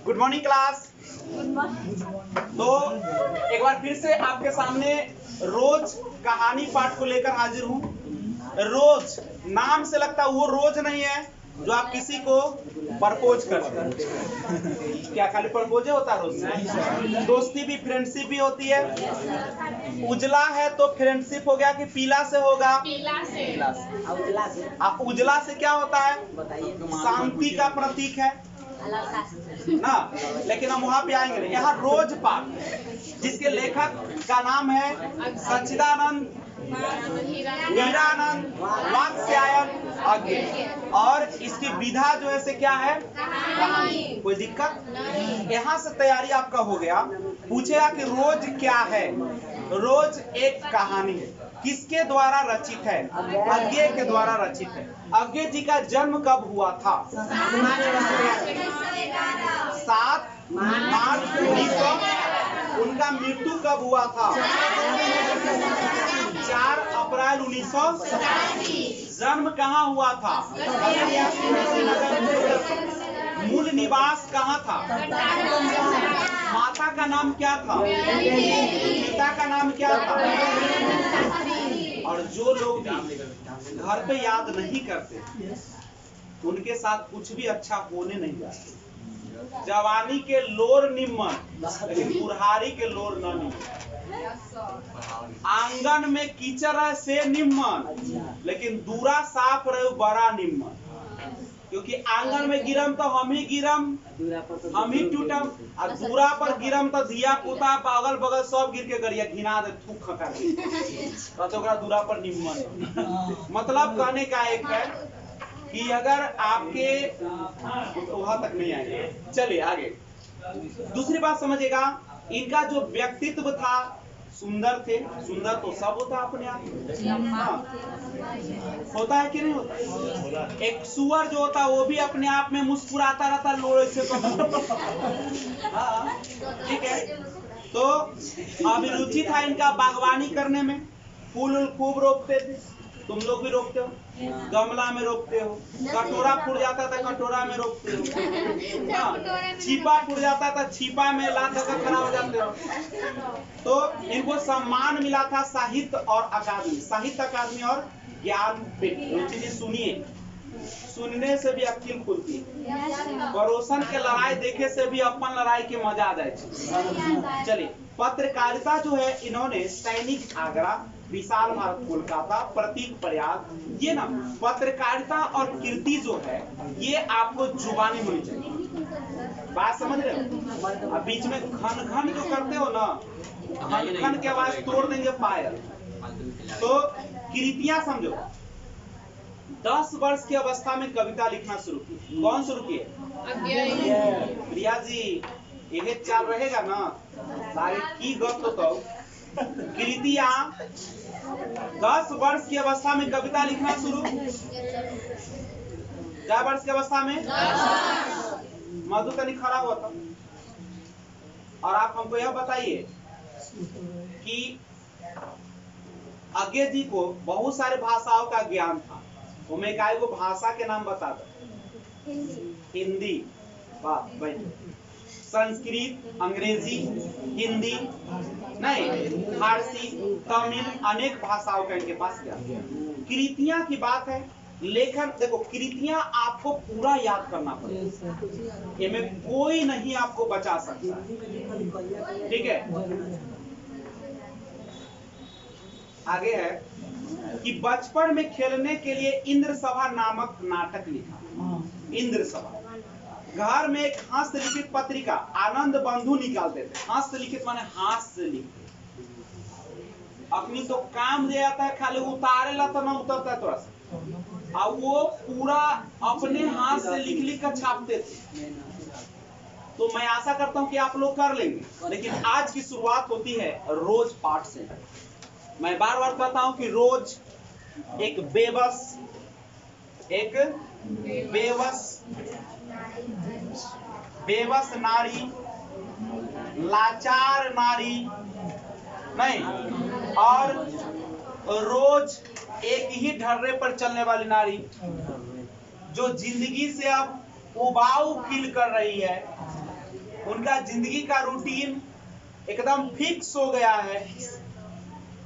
Good morning class. तो एक बार फिर से आपके सामने रोज कहानी पाठ को लेकर हाजिर हूँ। रोज नाम से लगता है वो रोज नहीं है जो आप किसी को प्रपोज करते हैं। क्या खाली प्रपोज होता है रोज? दोस्ती भी, फ्रेंडशिप भी होती है। उजला है तो फ्रेंडशिप हो गया कि पीला से होगा? पीला से। उजला से क्या होता है? शांति का प्रतीक है ना। लेकिन हम वहां पे आएंगे नहीं। यहाँ रोज पाठ जिसके लेखक का नाम है सच्चिदानंद हीरानंद वात्स्यायन अज्ञे, और इसकी विधा जो है से क्या है? कहानी। कोई दिक्कत? यहाँ से तैयारी आपका हो गया। पूछेगा कि रोज क्या है? रोज एक कहानी है। किसके द्वारा रचित है? अज्ञे के द्वारा रचित है। अज्ञे जी का जन्म कब हुआ था? 7 मार्च 1900। उनका मृत्यु कब हुआ था? 4 अप्रैल 1987। जन्म कहाँ हुआ था? मूल निवास कहाँ था? माता का नाम क्या था? पिता का नाम क्या था? और जो लोग घर पे याद नहीं करते उनके साथ कुछ भी अच्छा होने नहीं जाता। जवानी के लोर निम्न, लेकिन बुढ़ारी के लोर न निम्न। आंगन में कीचड़ से निम्न, लेकिन दूरा साफ रहे बड़ा निम्न। क्योंकि आंगन में गिरम तो हम ही गिरम, हम ही टूटम, और दूरा पर गिरम तो धिया पुता अगल बगल सब गिर के गरिया घिना दे, थूक खका दे, तो दूरा पर निम्न। मतलब कहने का एक है कि अगर आपके वहां तक नहीं आएगा। चलिए आगे। दूसरी बात समझिएगा, इनका जो व्यक्तित्व था सुंदर थे। सुंदर तो सब होता अपने आप। होता है कि नहीं होता? एक सुअर जो होता वो भी अपने आप में मुस्कुराता रहता लोड़े से। हाँ ठीक है। तो अभिरुचि था इनका बागवानी करने में। फूल खूब रोपते थे। तुम लोग भी रोकते हो, गमला में रोकते हो। कटोरा फूट जाता था कटोरा में रोकते हो। छीपा फूट जाता था छीपा में ला कर खड़ा हो जाते हो। तो इनको सम्मान मिला था साहित्य और अकादमी, साहित्य अकादमी और ज्ञानपीठ। रुचि जी सुनिए, सुनने से भी अक्ल खुलती है। पड़ोसन के लड़ाई देखे से भी अपन लड़ाई के मजा आ जाए। चलिए, पत्रकारिता जो है इन्होंने सैनिक आगरा, विशाल भारत कोलकाता, प्रतीक प्रयाग, ये ना पत्रकारिता और कीर्ति जो है ये आपको जुबानी होनी चाहिए। बात समझ रहे हो? अब बीच में खन खन जो करते हो ना, खन खन के आवाज तोड़ देंगे पायल। तो कृतियां समझो। 10 वर्ष की अवस्था में कविता लिखना शुरू की। कौन शुरू किए? प्रिया जी, यही चाल रहेगा ना आगे की गप तो। कृतियां 10 वर्ष की अवस्था में कविता लिखना शुरू। क्या वर्ष की अवस्था में? मधु तनी खड़ा हुआ था। और आप हमको यह बताइए कि अज्ञे जी को बहुत सारे भाषाओं का ज्ञान था। मैं काय को भाषा के नाम बता दो। हिंदी, भाई, संस्कृत, अंग्रेजी, हिंदी नहीं, फारसी, तमिल, अनेक भाषाओं का इनके पास ज्ञान। कृतियां की बात है, लेखन देखो, कृतियां आपको पूरा याद करना पड़ेगा। इनमें कोई नहीं आपको बचा सकता। ठीक है, आगे है कि बचपन में खेलने के लिए इंद्र सभा नामक नाटक लिखा। इंद्र सभा। घर में एक हास्य लिखित पत्रिका आनंद बंधु निकालते थे। हास्य लिखित माने हास्य लिखते। अपनी तो काम दे जाता है, खाली उतारे ला तो ना उतरता है थोड़ा सा, और वो पूरा अपने हाथ से लिख लिख कर छापते थे। तो मैं आशा करता हूं कि आप लोग कर लेंगे। लेकिन आज की शुरुआत होती है रोज पाठ से। मैं बार बार कहता हूं कि रोज एक बेबस नारी, लाचार नारी नहीं, और रोज एक ही ढर्रे पर चलने वाली नारी, जो जिंदगी से अब उबाऊ फील कर रही है, उनका जिंदगी का रूटीन एकदम फिक्स हो गया है,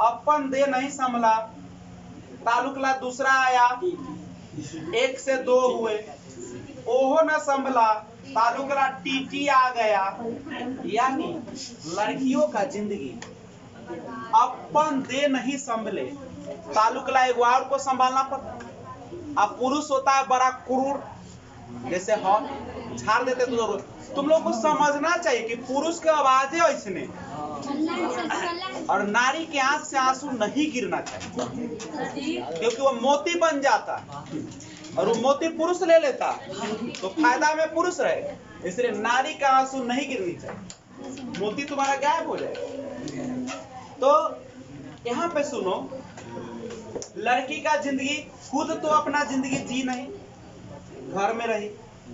अपन दे नहीं संभला, तालुकला दूसरा आया, 1 से 2 हुए, ओहो न संभला, तालुकला टीटी आ गया। यानी लड़कियों का जिंदगी अपन दे नहीं संभले, तालुकला एक और को संभालना पड़ता। अब पुरुष होता है बड़ा क्रूर, जैसे हम झाड़ देते तो तुम लोग को समझना चाहिए कि पुरुष के आवाजें ऐसने और नारी के आंख से आंसू नहीं गिरना चाहिए, क्योंकि वो मोती बन जाता और वो मोती पुरुष ले लेता तो फायदा में पुरुष रहेगा, इसलिए नारी का आंसू नहीं गिरनी चाहिए, मोती तुम्हारा गायब हो जाएगा। तो यहाँ पे सुनो, लड़की का जिंदगी खुद तो अपना जिंदगी जी नहीं, घर में रही,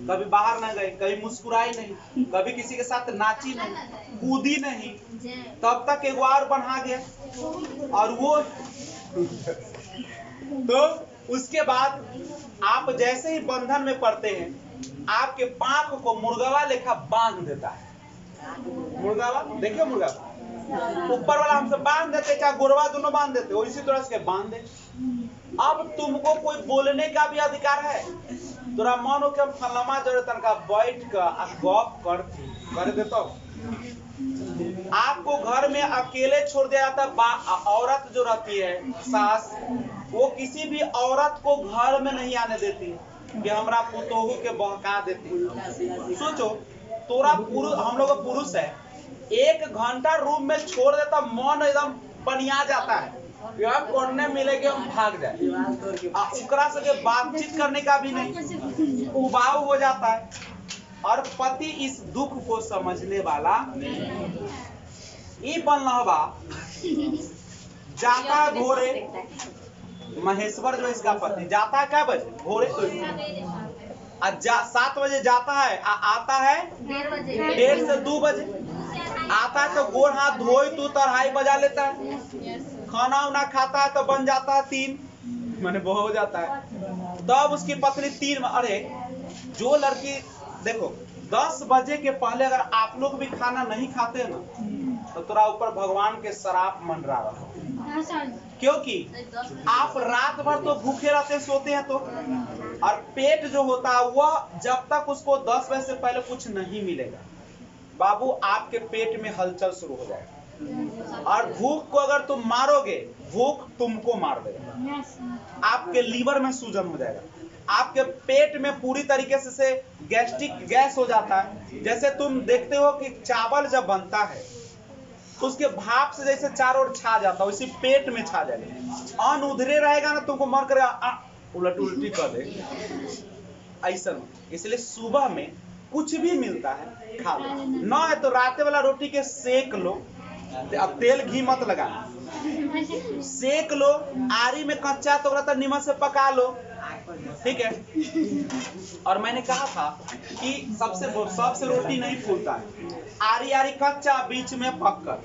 कभी बाहर ना गई, कभी मुस्कुराई नहीं, कभी किसी के साथ नाची नहीं, कूदी नहीं, तब तक एक और बना गया और वो तो उसके बाद आप जैसे ही बंधन में पड़ते हैं, आपके पांख को मुर्गवा लेखा बांध देता है। मुर्गावा देखिए, मुर्गा ऊपर वाला हमसे बांध देते, चाहे गोरवा दोनों बांध देते, और इसी तरह से बांध दे। अब तुमको कोई बोलने का भी अधिकार है? तोरा मन हो कि हम फलमा जरूर तनका बैठ कर गप कर देता हूँ। आपको घर में अकेले छोड़ दिया जाता। औरत जो रहती है, सास, वो किसी भी औरत को घर में नहीं आने देती कि हमरा पुतोहू के बहका देती। सोचो, तोरा पुरुष, हम लोग पुरुष है, 1 घंटा रूम में छोड़ देता, मन एकदम पनिया जाता है, कोने मिलेगे हम भाग जाए, उकरा सके बातचीत करने का भी नहीं, उबाऊ हो जाता है। और पति इस दुख को समझने वाला ये बनना बा, जाता है भोरे, महेश्वर जो इसका पति जाता है क्या बजे भोरे, 7 बजे जाता है, आता है 1:30 से 2 बजे, आता है तो गोड़ हाथ धोई तू 2:30 बजा लेता है, खाना उना खाता है तो बन जाता है 3, मैंने बहुत हो जाता है, तब उसकी पत्नी 3 में। अरे जो लड़की देखो 10 बजे के पहले अगर आप लोग भी खाना नहीं खाते हैं ना, तो तोरा ऊपर भगवान के श्राप मंडरा रहा, क्योंकि आप रात भर तो भूखे रहते, सोते हैं तो, और पेट जो होता है वह जब तक उसको 10 बजे से पहले कुछ नहीं मिलेगा, बाबू आपके पेट में हलचल शुरू हो जाएगा, और भूख को अगर तुम मारोगे, भूख तुमको मार देगा, आपके लीवर में सूजन हो जाएगा, आपके पेट में पूरी तरीके से गैस्ट्रिक गैस हो जाता है। जैसे तुम देखते हो कि चावल जब बनता है तो उसके भाप से जैसे चारों ओर छा जाता है, उसी पेट में छा जाएगा, अन्न उधरे रहेगा ना, तुमको मन करेगा उलट उल्टी कर दे, ऐसा। इसलिए सुबह में कुछ भी मिलता है खा लो, ना है तो राते वाला रोटी के सेक लो, अब तेल घी मत लगाना, सेक लो, आरी में कच्चा तो नीमक से पका लो, ठीक है। और मैंने कहा था कि सबसे रोटी नहीं फूलता है, आरी आरी कच्चा बीच में पककर,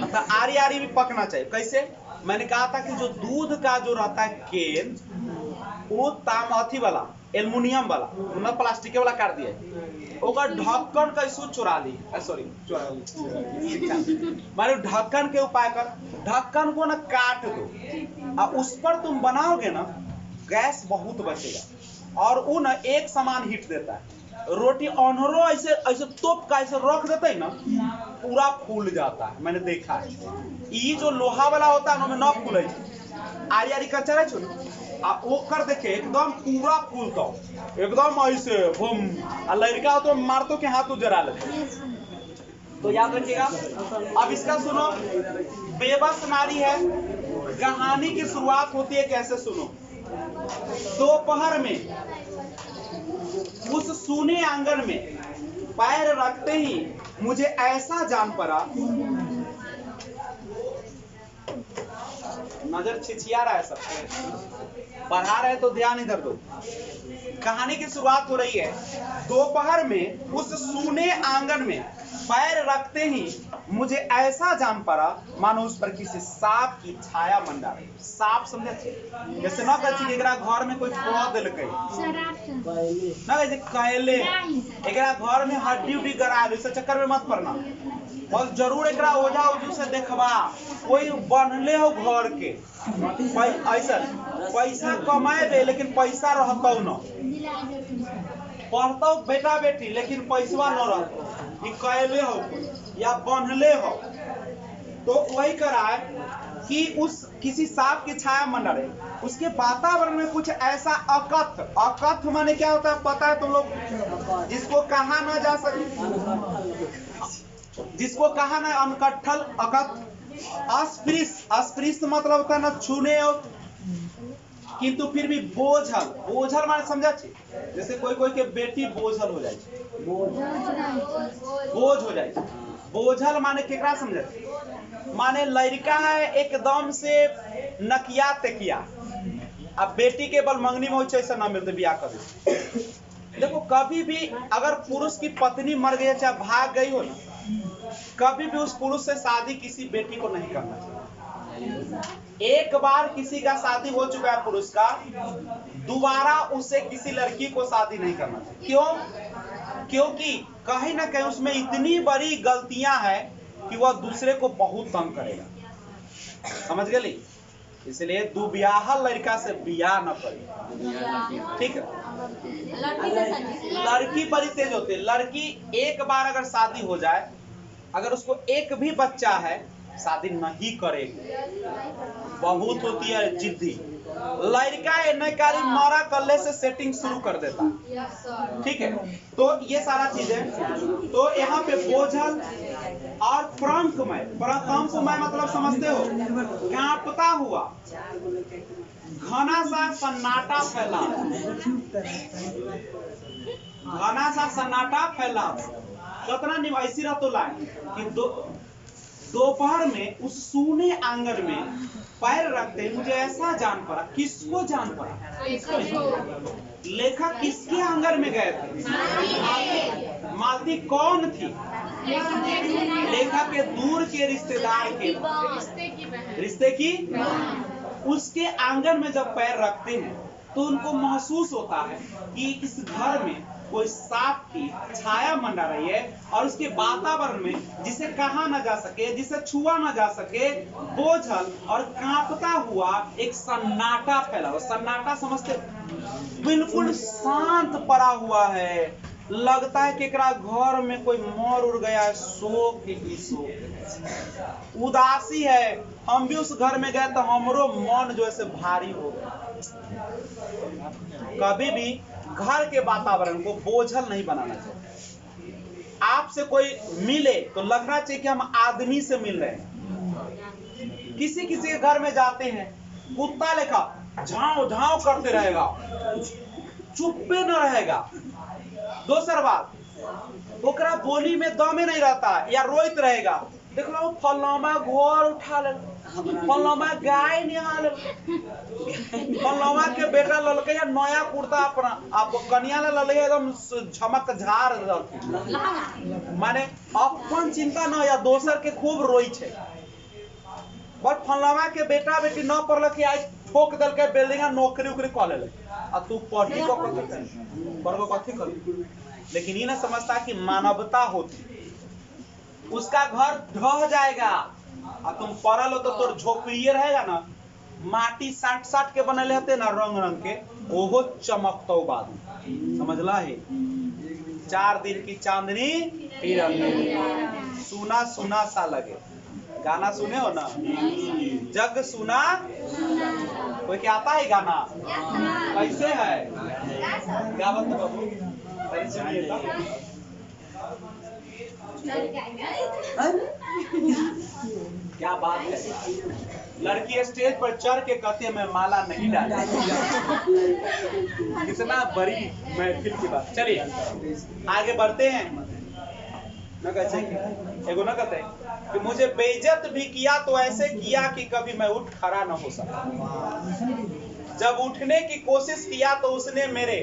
तो आरी आरी भी पकना चाहिए। कैसे? मैंने कहा था कि जो दूध का जो रहता है केन, वो तामथी वाला, एल्युमिनियम वाला, मतलब प्लास्टिक वाला काट दिया, ओकर ढक्कन कैसे चुरा ली, सॉरी माने ढक्कन के उपाय कर, ढक्कन को ना काट दो, और उस पर तुम बनाओगे ना, गैस बहुत बचेगा, और वो ना एक समान हीट देता है। रोटी अनहरो ऐसे ऐसे तोप का ऐसे रख देते है ना, पूरा फूल जाता है, मैंने देखा है। ये जो लोहा वाला होता है ना, ना फूले, आरी आरी कच्चा रहे आप वो कर देखे एकदम पूरा फूलता, एकदम ऐसे बम, लड़का हो तो मारतो के हाथ जरा लेते। तो याद रखिएगा। अब इसका सुनो, बेबस नारी है, कहानी की शुरुआत होती है कैसे, सुनो। दोपहर में उस सूने आंगन में पैर रखते ही मुझे ऐसा जान पड़ा नजर छिछिया रहा है सबको, पढ़ा रहे तो ध्यान इधर दो। कहानी की शुरुआत हो रही है। दोपहर में उस सूने आंगन में पैर रखते ही मुझे ऐसा जान पड़ा मानो उस पर किसी सांप की छाया मंडा रही। सांप समझे जैसे ना कच्ची एकरा घर में कोई खो देलकै ना, जैसे कहले एकरा घर में हड्डी उड्डी गड़ा इस चक्कर में मत पड़ना। और जरूर एकरा ओझा ओझू से देखबा, कोई बनले हो घर के ऐसा पैसा कमाए लेकिन पैसा रहता न, पढ़ता बेटा बेटी लेकिन पैसा न रहता, कहले हो या बनले हो। तो वही करा है कि उस किसी सांप की छाया मंडा रही, उसके वातावरण में कुछ ऐसा अकथ, अकथ माने क्या होता है पता है तुम लोग, जिसको कहा ना जा सके, जिसको कहा ना, अनकट्ठल, अकथ, अस्पृश्य, अस्पृश्य मतलब होता है ना छूने हो, किंतु फिर भी बोझल, बोझल माने समझा छी, जैसे कोई कोई के बेटी बोझल हो जाए, बोझ हो जाए, बोझल माने केकरा समझा, माने लड़का है एकदम से नकिया तेकिया, अब बेटी के बल मंगनी में ऐसा ना मिलते बियाह कर। देखो कभी भी अगर पुरुष की पत्नी मर गई चाहे भाग गई हो ना, कभी भी उस पुरुष से शादी किसी बेटी को नहीं करना चाहिए। एक बार किसी का शादी हो चुका है पुरुष का, दोबारा उसे किसी लड़की को शादी नहीं करना चाहिए। क्यों? क्योंकि कहीं ना कहीं उसमें इतनी बड़ी गलतियां हैं कि वह दूसरे को बहुत तंग करेगा। समझ गए? इसलिए दुब्याहल लड़का से बियाह न करे, ठीक है? लड़की बड़ी तेज होती है। लड़की एक बार अगर शादी हो जाए, अगर उसको एक भी बच्चा है, शादी नहीं करेगी, बहुत होती है जिद्दी। लड़का नकारी मारा करले से सेटिंग शुरू कर देता, ठीक है? तो ये सारा चीज है। तो यहाँ पे बोझल और प्रंकमय, प्रंकमय मतलब समझते हो, कांपता हुआ, घना सा सन्नाटा फैला, घना सा सन्नाटा फैला। कितना निवासी रहा तो लाए कि दोपहर में उस सूने आंगन में पैर रखते मुझे ऐसा जान पड़ा। किसको जान पड़ा? लेखक किसके आंगन में गए थे? मालती कौन थी? लेखक के दूर के रिश्तेदार के, रिश्ते की, उसके आंगन में जब पैर रखते हैं तो उनको महसूस होता है कि इस घर में कोई सांप की छाया मंडा रही है, और उसके वातावरण में जिसे कहा ना जा सके, जिसे छुआ ना जा सके, बोझल और कांपता हुआ एक सन्नाटा फैला हुआ। सन्नाटा समझते, बिल्कुल शांत पड़ा हुआ है, लगता है कि एकरा घर में कोई मर उड़ गया है, शोक ही शोक, उदासी है। हम भी उस घर में गए तो हमरो मन जो है भारी हो गया। कभी भी घर के वातावरण को बोझल नहीं बनाना चाहिए। आपसे कोई मिले तो लगना चाहिए कि हम आदमी से मिल रहे हैं। किसी किसी के घर में जाते हैं, कुत्ता लेखा झाँव झाँव करते रहेगा, चुप्पे न रहेगा। दूसर बात, ओकरा बोली में दमे नहीं रहता या रोइत रहेगा। देख लो फलामा घर उठा ले, फलामा गाय निहाल, फलामा के बेटा ललके या नया कुर्ता अपना, आप कन्या ले ललके एकदम झमक झार रखी, माने अपन चिंता न या दोसर के खूब रोई छे। बट फलामा के बेटा बेटी न पढ़ल के आज ठोक दल के बिल्डिंग नौकरी उकरी कह ले, आ तू पढ़ी को कथी कर। लेकिन ये ना समझता कि मानवता होती, उसका घर ढह जाएगा और तुम पढ़ल हो तो तोर झोपड़िए रहेगा ना, माटी साट साट के बनल रहते ना रंग रंग के, ओहो चमकतो बाद समझला है। 4 दिन की चांदनी फिर सुना सुना सा लगे। गाना सुने हो ना, जग सुना, कोई क्या आता है गाना? कैसे है क्या बात बाबू? क्या बात है, लड़की स्टेज पर चढ़ के कहती है मैं माला नहीं डाली। कितना बड़ी महफिल की बात। चलिए आगे बढ़ते हैं। न कहते एगो न कहते कि मुझे बेइज्जत भी किया तो ऐसे किया कि कभी मैं उठ खड़ा न हो सका। जब उठने की कोशिश किया तो उसने मेरे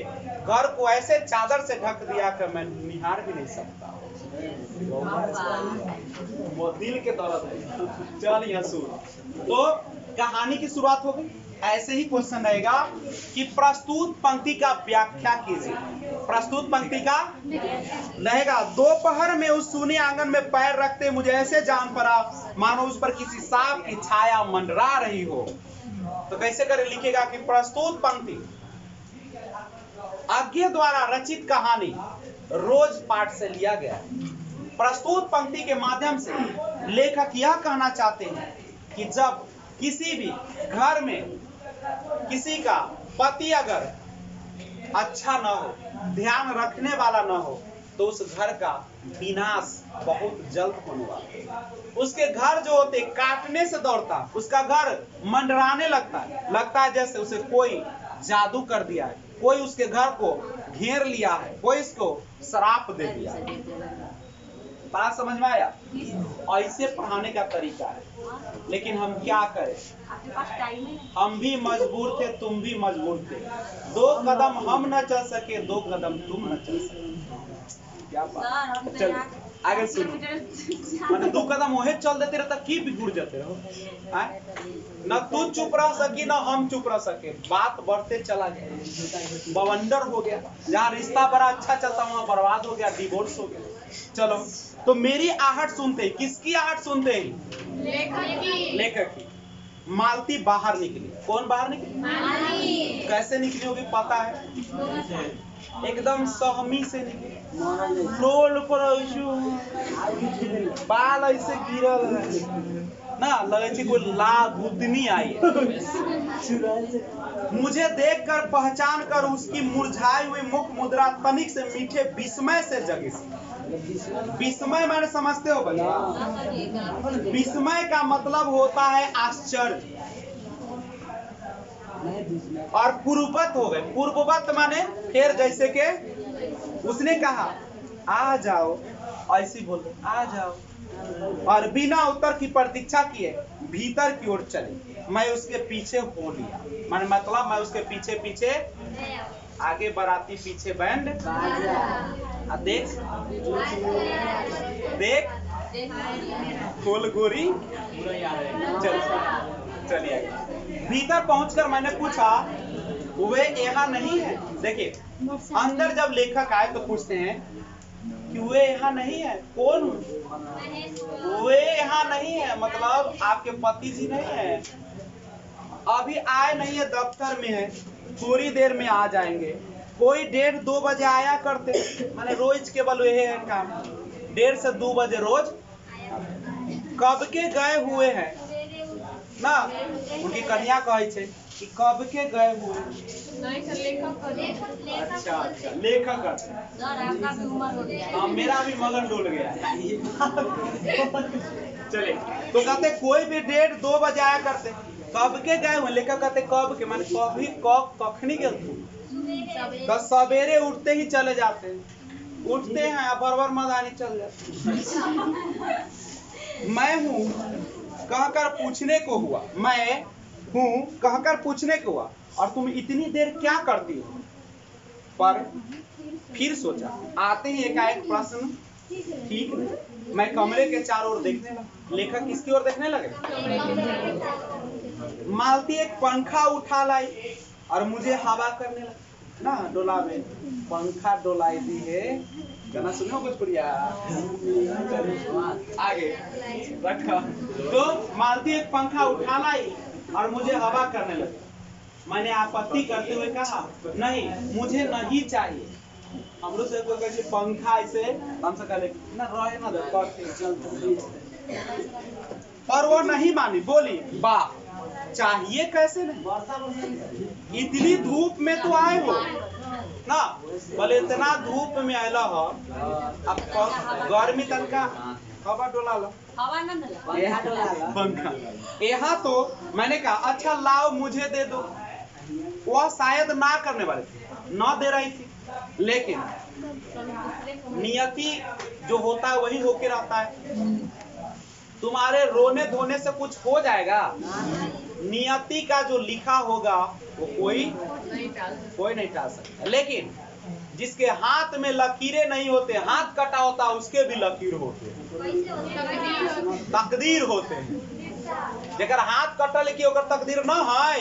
घर को ऐसे चादर से ढक दिया कि मैं निहार भी नहीं सकता। वो दिल के दर्द है। चल यहाँ सुन। तो कहानी की शुरुआत हो गई। ऐसे ही क्वेश्चन रहेगा कि प्रस्तुत पंक्ति का व्याख्या कीजिए। प्रस्तुत पंक्ति का रहेगा, दोपहर में उस सूने आंगन में पैर रखते मुझे ऐसे जान पड़ा मानो उस पर किसी सांप की छाया मंडरा रही हो। तो कैसे करे लिखेगा कि प्रस्तुत पंक्ति आज्ञा द्वारा रचित कहानी रोज पाठ से लिया गया। प्रस्तुत पंक्ति के माध्यम से लेखक यह कहना चाहते हैं कि जब किसी भी घर में किसी का पति अगर अच्छा न हो, ध्यान रखने वाला न हो, तो उस घर का विनाश बहुत जल्द होने वाला है। उसके घर जो होते काटने से दौड़ता, उसका घर मंडराने लगता है जैसे उसे कोई जादू कर दिया है, कोई उसके घर को घेर लिया है, कोई इसको श्राप दे दिया है। बात समझ में आया? ऐसे पढ़ाने का तरीका है। लेकिन हम क्या करें, हम भी मजबूर थे, तुम भी मजबूर थे। 2 कदम हम न चल सके, 2 कदम तुम न चल सके। क्या बात? चल आगे सुनो। मैंने 2 कदम वही चल देते रहता की बिगड़ जाते रहो। न तू चुप रह सकी न हम चुप रह सके, बात बढ़ते चला गया, बवंडर हो गया। जहाँ रिश्ता बड़ा अच्छा चलता वहाँ बर्बाद हो गया, डिवोर्स हो गया। चलो, तो मेरी आहट सुनते ही, किसकी आहट सुनते ही? लेखक की। मालती बाहर निकली। कौन बाहर निकली? कैसे निकली होगी पता है? एकदम सहमी से निकली। लोल पर बाल ऐसे गिरल ना, लगे कोई लाभुदनी आई। मुझे देखकर पहचान कर उसकी मुरझाई हुई मुख मुद्रा तनिक से मीठे विस्मय से जगी। विस्मय मैंने समझते हो भैया? विस्मय का मतलब होता है आश्चर्य। और पूर्ववत हो गए। पूर्ववत माने फिर, जैसे के उसने कहा आ जाओ, ऐसी बोलते आ जाओ, और बिना उत्तर की प्रतीक्षा किए भीतर की ओर चले। मैं उसके पीछे हो लिया, माने मतलब मैं उसके पीछे पीछे, आगे बराती पीछे बैंड। देख देख खोल गोरी। चलिए भीतर पहुंचकर मैंने पूछा वे यहाँ नहीं है। देखिए अंदर जब लेखक आए तो पूछते हैं कि वे यहाँ नहीं है। कौन? वे यहाँ नहीं है मतलब आपके पति जी नहीं है, अभी आए नहीं है, दफ्तर में है, थोड़ी देर में आ जाएंगे। कोई 1:30-2 बजे आया करते, माने रोज केवल वही है काम, 1:30 से 2 बजे रोज। कब के गए हुए हैं ना, उनकी कन्या कहे छे कि कब के गए हुए। अच्छा लेखक। हाँ मेरा भी मगन डोल गया। चले तो कहते कोई भी 1:30-2 बजे आया करते, कब के गए हुए। लेखक कहते कब के माने कभी कखनी गए थे, सवेरे उठते ही चले जाते, उठते हैं बरबर मदानी चल जाते। मैं हूँ कहकर पूछने को हुआ, मैं हूँ कहकर पूछने को हुआ, और तुम इतनी देर क्या करती हो? पर फिर सोचा, आते ही एकाएक प्रश्न ठीक नहीं। मैं कमरे के चारों ओर देखने लगा। लेखक किसकी ओर देखने लगे? मालती एक पंखा उठा लाई और मुझे हवा करने लगी ना, डोला में पंखा डोलाई दी है। गाना सुनो कुछ बढ़िया। आगे रखा तो मालती एक पंखा उठा लाई और मुझे हवा करने लगी। मैंने आपत्ति करते हुए कहा नहीं मुझे नहीं चाहिए। हम लोग से कोई कैसे पंखा ऐसे हमसे कहले ना रहे ना दे, और वो नहीं मानी, बोली वाह चाहिए कैसे नहीं, इतनी धूप में तो आए हो ना, बोले इतना धूप में आयला हो, अब गर्मी तनका हवा डोला लो, पंखा यहाँ तो मैंने कहा अच्छा लाओ मुझे दे दो। वह शायद ना करने वाले थे, ना दे रही थी। लेकिन नियति जो होता है वही होके रहता है। तुम्हारे रोने धोने से कुछ हो जाएगा? नियति का जो लिखा होगा वो कोई नहीं टाल सकता। लेकिन जिसके हाथ में लकीरें नहीं होते, हाथ कटा होता, उसके भी लकीर होते, तकदीर होते हैं। जेकर हाथ कटल की ओकर तकदीर न है,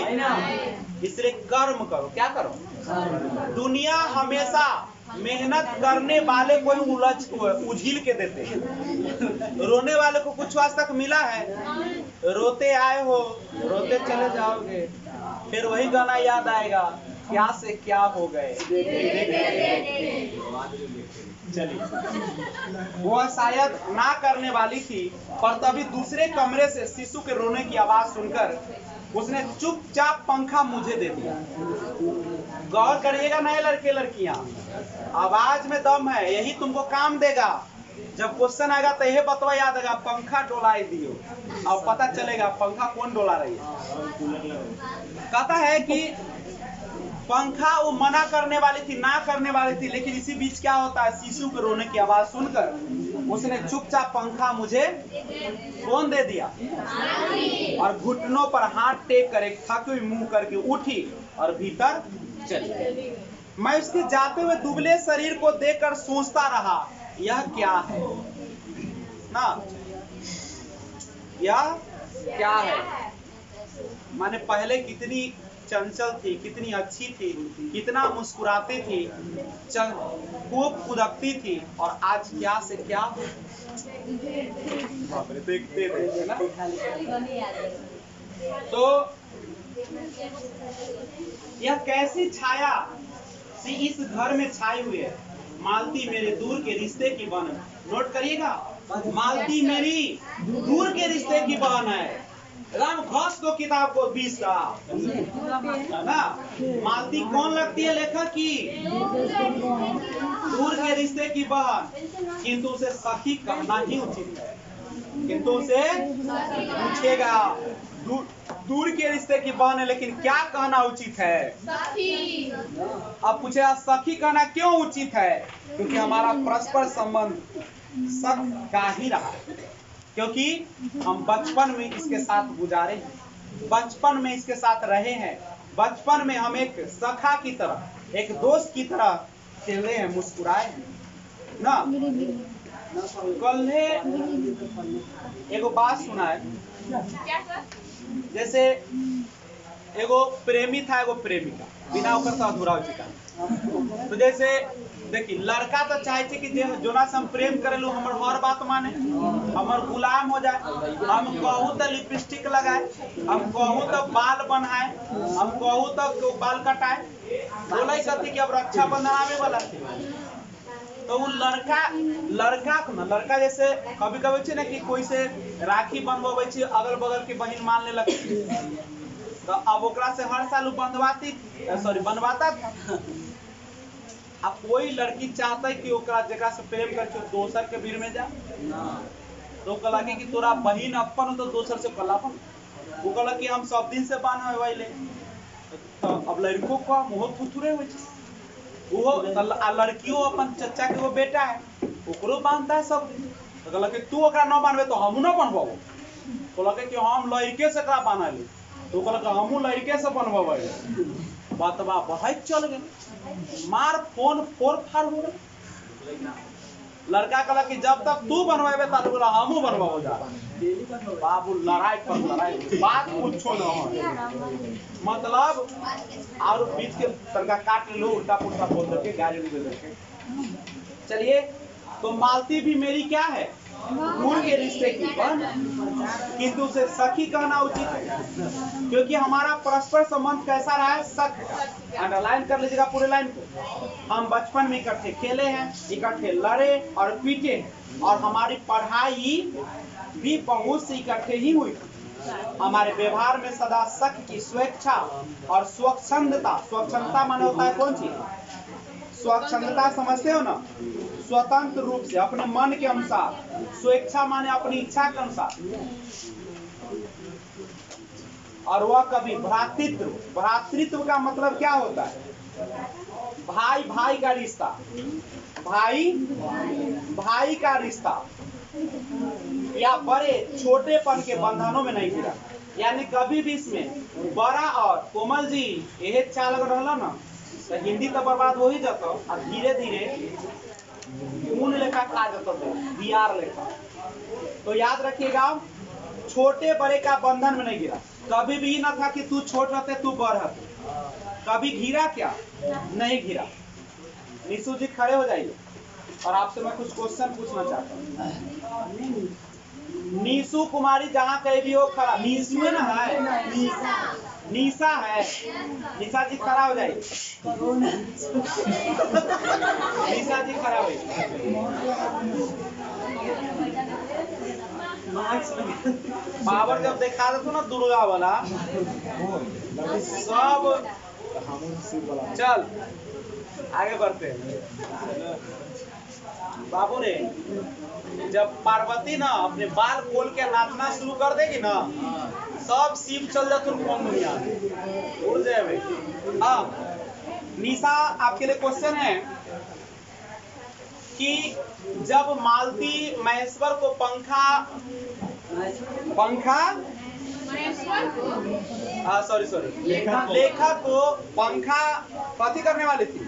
इसलिए कर्म करो। क्या करो? दुनिया हमेशा मेहनत करने वाले को उझिल के देते हैं। रोने वाले को कुछ आज तक मिला है? रोते आए हो, रोते चले जाओगे, फिर वही गाना याद आएगा, क्या से क्या हो गए। चलिए, वह शायद ना करने वाली थी, पर तभी दूसरे कमरे से शिशु के रोने की आवाज सुनकर उसने चुपचाप पंखा मुझे दे दिया। गौर करिएगा नए लड़के लड़कियां, आवाज में दम है, यही तुमको काम देगा। जब क्वेश्चन आएगा तो यही बतवा याद आएगा, पंखा डोलाई दियो, अब पता चलेगा पंखा कौन डोला रही है। कहता है कि पंखा वो मना करने वाली थी, ना करने वाली थी, लेकिन इसी बीच क्या होता है, शिशु के रोने की आवाज सुनकर उसने चुपचाप पंखा मुझे कौन दे दिया, और घुटनों पर हाथ टेक कर एक थकी हुई मुंह करके उठी और भीतर चली। मैं उसके जाते हुए दुबले शरीर को देखकर सोचता रहा, यह क्या है ना, यह क्या है। माने पहले कितनी चंचल थी, कितनी अच्छी थी, कितना मुस्कुराती थी, खूब कुदकती थी, और आज क्या से क्या हो। देखते ना। तो यह कैसी छाया सी इस घर में छाई हुई है। मालती मेरे दूर के रिश्ते की बहन। नोट करिएगा, मालती मेरी दूर के रिश्ते की बहन है। राम घोष को किताब को 20 का ना। मालती कौन लगती है लेखक की? दूर के रिश्ते की बहन, किंतु उसे सखी कहना ही उचित है। किंतु उसे पूछेगा, दूर के रिश्ते की बहन है, लेकिन क्या कहना उचित है? सखी। अब पूछेगा सखी कहना क्यों उचित है? क्योंकि हमारा परस्पर संबंध सख का ही रहा, क्योंकि हम बचपन में इसके साथ गुजारे हैं, बचपन में इसके साथ रहे हैं, बचपन में हम एक सखा की तरह, एक दोस्त की तरह खेले हैं, मुस्कुराए हैं ना। कल एगो बात सुना है, जैसे एगो प्रेमी था, एगो प्रेमिका, बिना ओकर तो अधूरा हो चुका। तो जैसे देखिए, लड़का तो चाहे थे कि जोना से हम प्रेम करेलू हमर हर बात माने, हमर गुलाम हो जाए। हम कहूँ तो लिपस्टिक लगाए, हम कहूँ तो बाल बनाए, हम कहूँ तो बाल कटाए। बोले कथी कि अब रक्षाबंधन आवे वाला। तो वो लड़का जैसे कभी कभी ना कि कोई से राखी बनवावे छे, अगल बगल की बहन मान ले लगती, तो अब ओकरा से हर साल बनवाता था। अब कोई लड़की चाहता है कि ओकरा जेकरा से प्रेम कर दोसर के भीड़ में जा, तो कहला कि तोरा बहन अपन तो दोसर से कलापन, वो कहला कि हम सब दिन से बान है ले। तो अब लड़कों का मुँह थुथुरे हो, वो लड़कियों अपन चचा के वो बेटा है, ओकरो बांधता है सब दिन। तो कहला कि तू ओकरा न बांधबे तो हमू न बनवाबो। कहला कि हम लड़के से एकरा बांधा ले, तो कहला कि हमू लड़के से बनवाबे। बातवा बहुत चल गए, मार फोन फोर फाड़ हो गए। लड़का कहला कि जब तक तू बनवाबे तब बोला हमू बनवाबो जा। बाबू लड़ाई पर लड़ाई, बात पूछो न हो, मतलब और बीच के तड़का काट लो, उल्टा पुल्टा बोल करके गाली दे देके। चलिए, तो मालती भी मेरी क्या है, दूर के रिश्ते की बहन, किंतु उसे सखी कहना उचित है, क्योंकि हमारा परस्पर संबंध कैसा रहा है, सख का। अंडरलाइन कर लीजिएगा पूरे लाइन को। हम बचपन में इकट्ठे खेले हैं, इकट्ठे लड़े और पीटे, और हमारी पढ़ाई भी बहुत से इकट्ठे ही हुई। हमारे व्यवहार में सदा सख की स्वेच्छा और स्वच्छंदता माने होता है कौन चीज? स्वच्छंदता समझते हो ना? स्वतंत्र रूप से अपने मन के अनुसार, स्वेच्छा माने अपनी इच्छा के अनुसार, और वह कभी भ्रातृत्व का मतलब क्या होता है? भाई भाई का रिश्ता, भाई भाई का रिश्ता, या बड़े छोटेपन के बंधनों में नहीं गिरा। यानी कभी भी इसमें बड़ा और कोमल जी यही चाल अगर रहला ना तो हिंदी तो बर्बाद हो ही जाता और धीरे धीरे ऊन लेखा खा जाता बिहार लेखा। तो याद रखिएगा, छोटे बड़े का बंधन में नहीं गिरा। कभी भी ना था कि तू छोट रहते तू बड़ रहते, कभी घिरा क्या? नहीं घिरा। निशु जी खड़े हो जाइए और आपसे मैं कुछ क्वेश्चन पूछना चाहता हूँ। निशु कुमारी जहाँ कहीं भी हो खड़ा, निशु है ना, है निशा है, निशा जी खड़ा हो जाइए। निशा जी खड़ा हो पावर जब देखा दो ना दुर्गा वाला सब। चल आगे बढ़ते हैं। बाबू ने जब पार्वती ना अपने बाल खोल के नाचना शुरू कर देगी ना, सब शिव चल जाते दुनिया उड़ जाए। हाँ निशा, आपके लिए क्वेश्चन है कि जब मालती महेश्वर को लेखा को पंखा कथी करने वाली थी,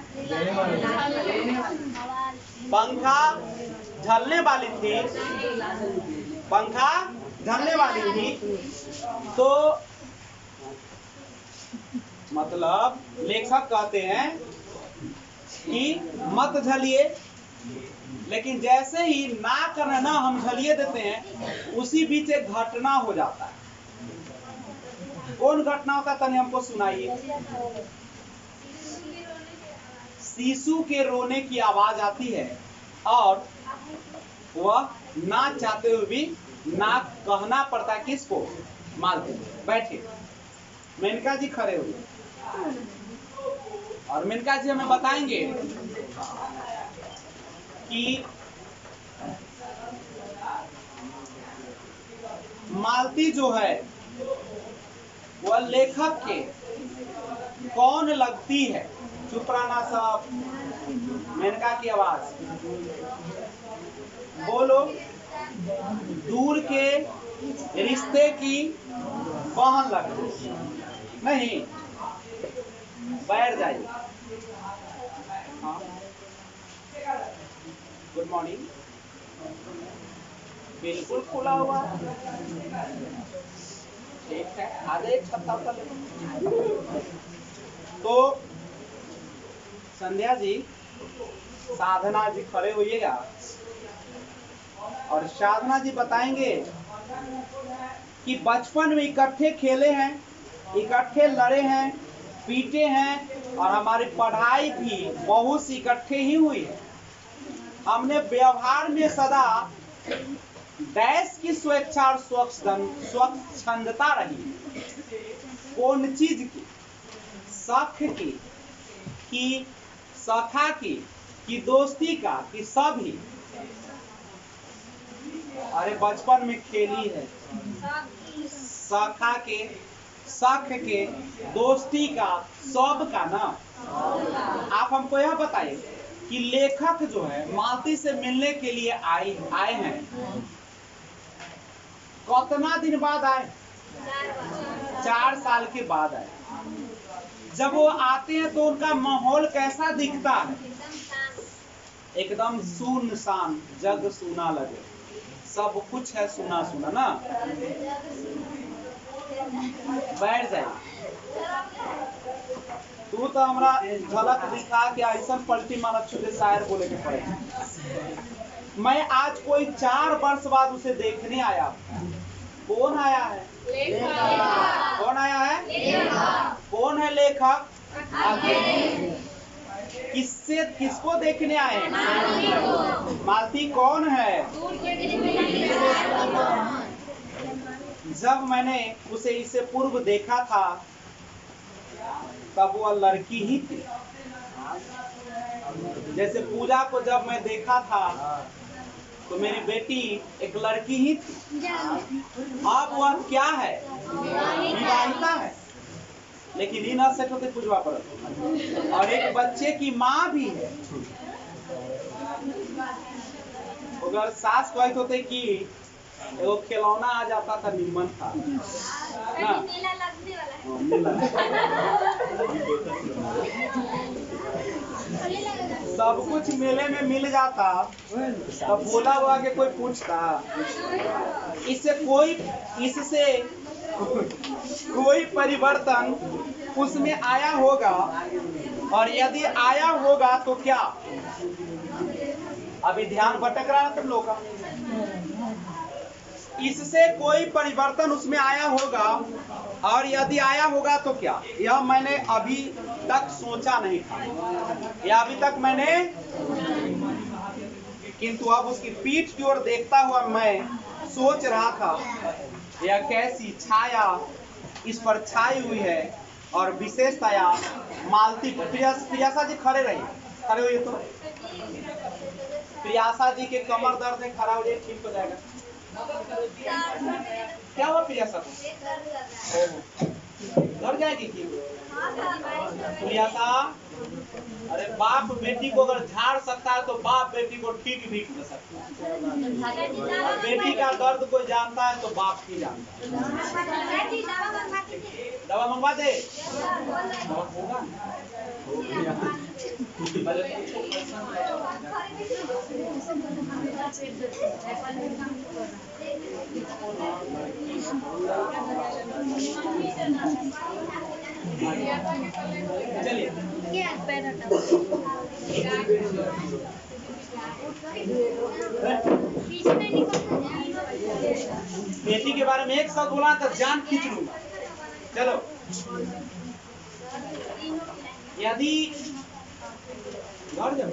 पंखा झलने वाली थी, पंखा झलने वाली थी, तो मतलब लेखक कहते हैं कि मत झलिए, लेकिन जैसे ही ना करना ना हम झलिए देते हैं, उसी बीच एक घटना हो जाता है। कौन घटना होता है तनी हमको सुनाइए। शिशु के रोने की आवाज आती है और वह ना चाहते हुए भी ना कहना पड़ता है किसको, मालती। बैठिए, मेनका जी खड़े हुए और मेनका जी हमें बताएंगे कि मालती जो है वह लेखक के कौन लगती है। चुप रहना सब, मेनका की आवाज बोलो। दूर के रिश्ते की बहन लगती नहीं, बैठ जाइए। हाँ गुड मॉर्निंग, बिल्कुल खुला हुआ, ठीक है। आधे एक सप्ताह तो संध्या जी, साधना जी खड़े होइएगा और साधना जी बताएंगे कि बचपन में इकट्ठे खेले हैं, इकट्ठे लड़े हैं, पीटे हैं और हमारी पढ़ाई भी बहुत सी इकट्ठे ही हुई है। हमने व्यवहार में सदा डैश की स्वेच्छा और स्वच्छंदता रही। कौन चीज की? शख की, कि सखा की, कि दोस्ती का, कि सभी? अरे बचपन में खेली है, सखा के, शख के, दोस्ती का, सब का ना। आप हमको यह बताइए कि लेखक जो है मालती से मिलने के लिए आए हैं, कितना दिन बाद आए? 4 साल के बाद आए। जब वो आते हैं तो उनका माहौल कैसा दिखता है? एकदम सुनसान, जग सुना लगे, सब कुछ है सुना सुना ना। बैठ जाए, तू तो हमारा झलक दिखा के ऐसा पलटी मारा छुटे शायर बोले के पड़े। मैं आज कोई 4 वर्ष बाद उसे देखने आया। कौन आया है? लेखक। कौन आया है? लेखक। कौन है लेखक? किससे, किसको देखने आए? मालती कौन है? जब मैंने उसे इससे पूर्व देखा था तब वह लड़की ही थी। जैसे पूजा को जब मैं देखा था तो मेरी बेटी एक लड़की ही थी। अब वह क्या है? विवाहिता है। लेकिन इन सेट होते पूजवा पर और एक बच्चे की माँ भी है। अगर सास कहते होते कि वो खिलौना आ जाता था निमन था ना, मेला लगने वाला सब कुछ मेले में मिल जाता तब बोला हुआ कि कोई पूछता। इससे कोई परिवर्तन उसमें आया होगा, और यदि आया होगा तो क्या? अभी ध्यान भटक रहा है तुम लोग का। इससे कोई परिवर्तन उसमें आया होगा, और यदि आया होगा तो क्या? यह मैंने अभी तक सोचा नहीं था, यह अभी तक मैंने, किंतु अब उसकी पीठ की ओर देखता हुआ मैं सोच रहा था यह कैसी छाया इस पर छाई हुई है, और विशेषतया मालती पर। प्रियासा जी खड़े रहिए, खड़े होइए तो। प्रियासा जी के कमर दर्द है, खड़ा हो जाइए, ठीक हो जाएगा। क्या हुआ प्रियासा को? डर जाएगी कि प्रियासा? अरे बाप बेटी को अगर झाड़ सकता है तो बाप बेटी को ठीक भी कर सकता है। बेटी का दर्द कोई जानता है तो बाप ही जानता है। दवा मंगवा दे। चलिए बेटी के बारे में एक शब्द बोला तो जान खींच लूंगा। चलो, यदि घर जाओ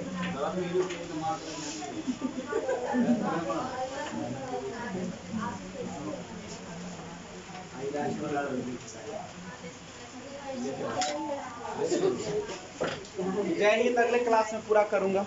जय हिंद। अगले क्लास में पूरा करूंगा।